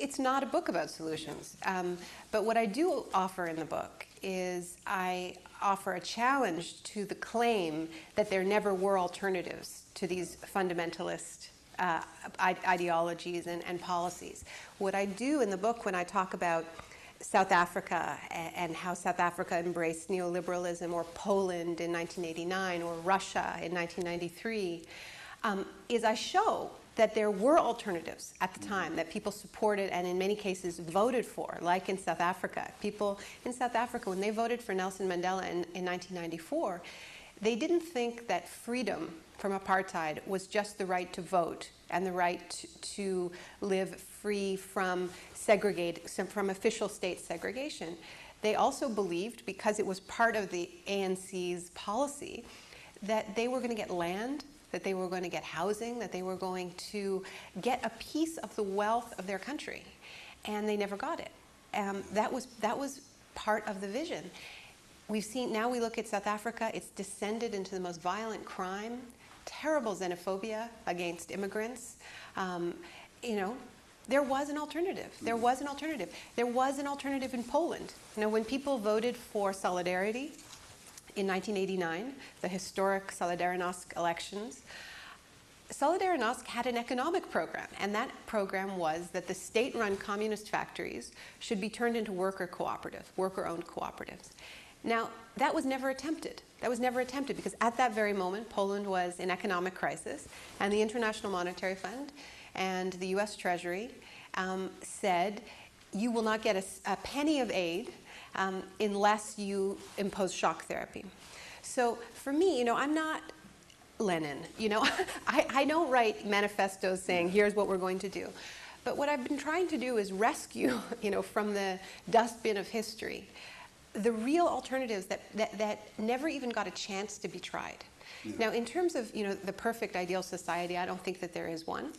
it's not a book about solutions. But what I do offer in the book is I offer a challenge to the claim that there never were alternatives to these fundamentalist ideologies and policies. What I do in the book when I talk about South Africa and how South Africa embraced neoliberalism, or Poland in 1989, or Russia in 1993, is I show that there were alternatives at the time that people supported and in many cases voted for, like in South Africa. People in South Africa, when they voted for Nelson Mandela in 1994, they didn't think that freedom from apartheid was just the right to vote and the right to live free from official state segregation. They also believed, because it was part of the ANC's policy, that they were going to get land, that they were going to get housing, that they were going to get a piece of the wealth of their country, and they never got it. That was part of the vision. We've seen, now we look at South Africa, it's descended into the most violent crime, terrible xenophobia against immigrants. You know, there was an alternative. There was an alternative. There was an alternative in Poland. You know, when people voted for Solidarity in 1989, the historic Solidarnosc elections, Solidarnosc had an economic program, and that program was that the state-run communist factories should be turned into worker-owned cooperatives. Now, that was never attempted. That was never attempted because at that very moment, Poland was in economic crisis, and the International Monetary Fund and the US Treasury said, you will not get a penny of aid unless you impose shock therapy. So for me, you know, I'm not Lenin, you know. I don't write manifestos saying, here's what we're going to do. But what I've been trying to do is rescue, you know, from the dustbin of history, the real alternatives that never even got a chance to be tried. Yeah. Now, in terms of, you know, the perfect ideal society, I don't think that there is one.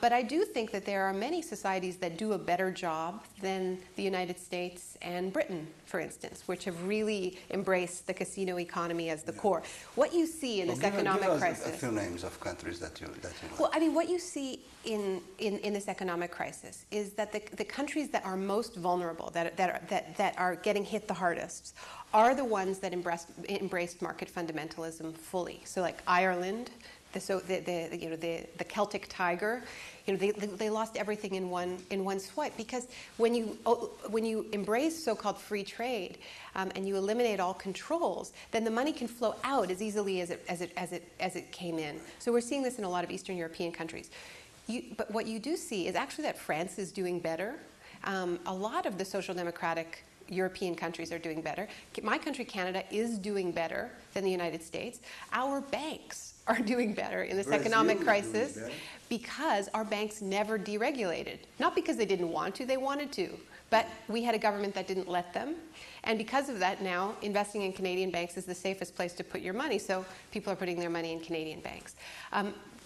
But I do think that there are many societies that do a better job than the United States and Britain, for instance, which have really embraced the casino economy as the core. What you see in this economic crisis... Give us a few names of countries that you like. Well, I mean, what you see in this economic crisis is that the countries that are most vulnerable, that are getting hit the hardest, are the ones that embraced market fundamentalism fully. So, like Ireland, the Celtic Tiger, you know, they lost everything in one swipe, because when you embrace so-called free trade and you eliminate all controls, then the money can flow out as easily as it came in. So we're seeing this in a lot of Eastern European countries. But what you do see is actually that France is doing better. A lot of the social democratic European countries are doing better. My country, Canada, is doing better than the United States. Our banks are doing better in this economic crisis because our banks never deregulated. Not because they didn't want to, they wanted to. But we had a government that didn't let them. And because of that, now investing in Canadian banks is the safest place to put your money. So people are putting their money in Canadian banks.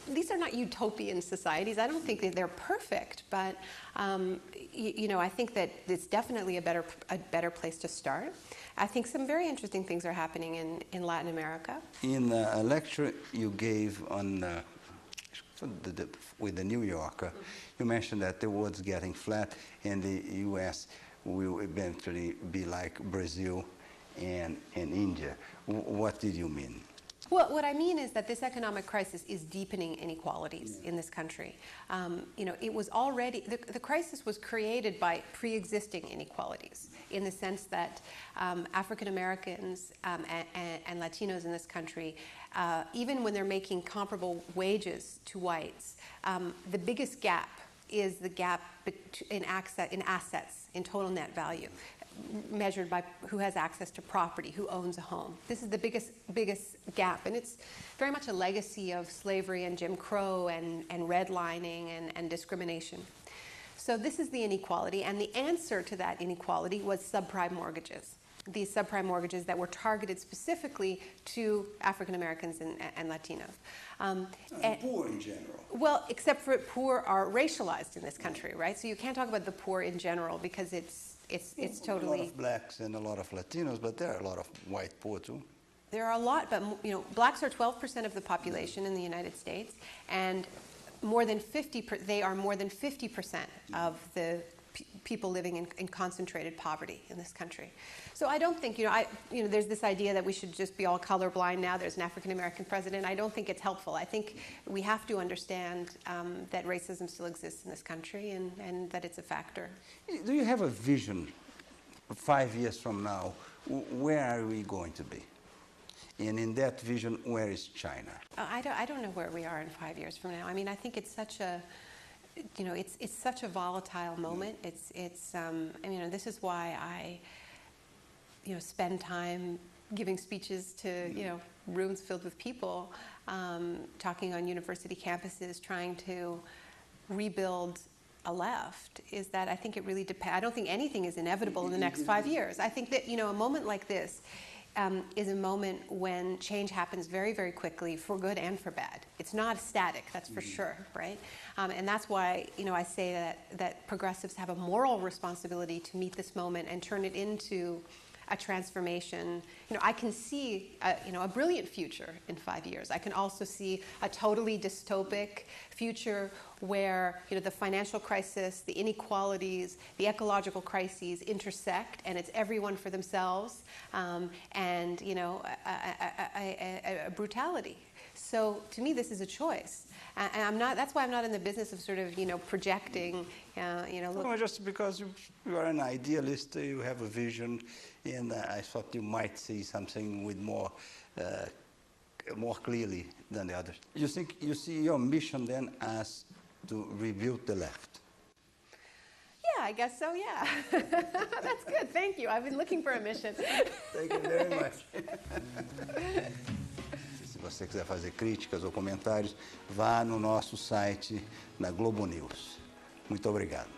These are not utopian societies. I don't think that they're perfect, but you know, I think that it's definitely a better place to start. I think some very interesting things are happening in Latin America. In a lecture you gave on with the New Yorker, you mentioned that the world's getting flat, and the U.S. will eventually be like Brazil and India. What did you mean? Well, what I mean is that this economic crisis is deepening inequalities in this country. You know, it was already, the crisis was created by pre-existing inequalities, in the sense that African Americans and Latinos in this country, even when they're making comparable wages to whites, the biggest gap is the gap in assets, in total net value, measured by who has access to property, who owns a home. This is the biggest gap, and it's very much a legacy of slavery and Jim Crow and redlining and discrimination. So this is the inequality, and the answer to that inequality was subprime mortgages. These subprime mortgages that were targeted specifically to African Americans and Latinos. And poor in general. Well, except for poor are racialized in this country, right? So you can't talk about the poor in general because it's totally... A lot of blacks and a lot of Latinos, but there are a lot of white poor too. There are a lot, but you know, blacks are 12% of the population in the United States, and more than 50%, they are more than 50% of the people living in concentrated poverty in this country. So I don't think, there's this idea that we should just be all colorblind now. There's an African American president. I don't think it's helpful. I think we have to understand that racism still exists in this country and that it's a factor. Do you have a vision 5 years from now? Where are we going to be? And in that vision, where is China? I don't know where we are in 5 years from now. I mean, I think it's such a, it's such a volatile moment. This is why I, spend time giving speeches to, rooms filled with people, talking on university campuses, trying to rebuild a left, is that I think it really depends. I don't think anything is inevitable in the next 5 years. I think that, a moment like this is a moment when change happens very, very quickly, for good and for bad. It's not static, that's for sure, right? And that's why, I say that progressives have a moral responsibility to meet this moment and turn it into a transformation. I can see a brilliant future in 5 years. I can also see a totally dystopic future where the financial crisis, the inequalities, the ecological crises intersect, and it's everyone for themselves, and a brutality. So to me, this is a choice. And that's why I'm not in the business of sort of, projecting, look. No, just because you are an idealist, you have a vision, and I thought you might see something with more clearly than the others. You think you see your mission then as to rebuild the left? Yeah, I guess so, yeah. That's good, thank you. I've been looking for a mission. Thank you very much. Se você quiser fazer críticas ou comentários, vá no nosso site, na Globo News. Muito obrigado.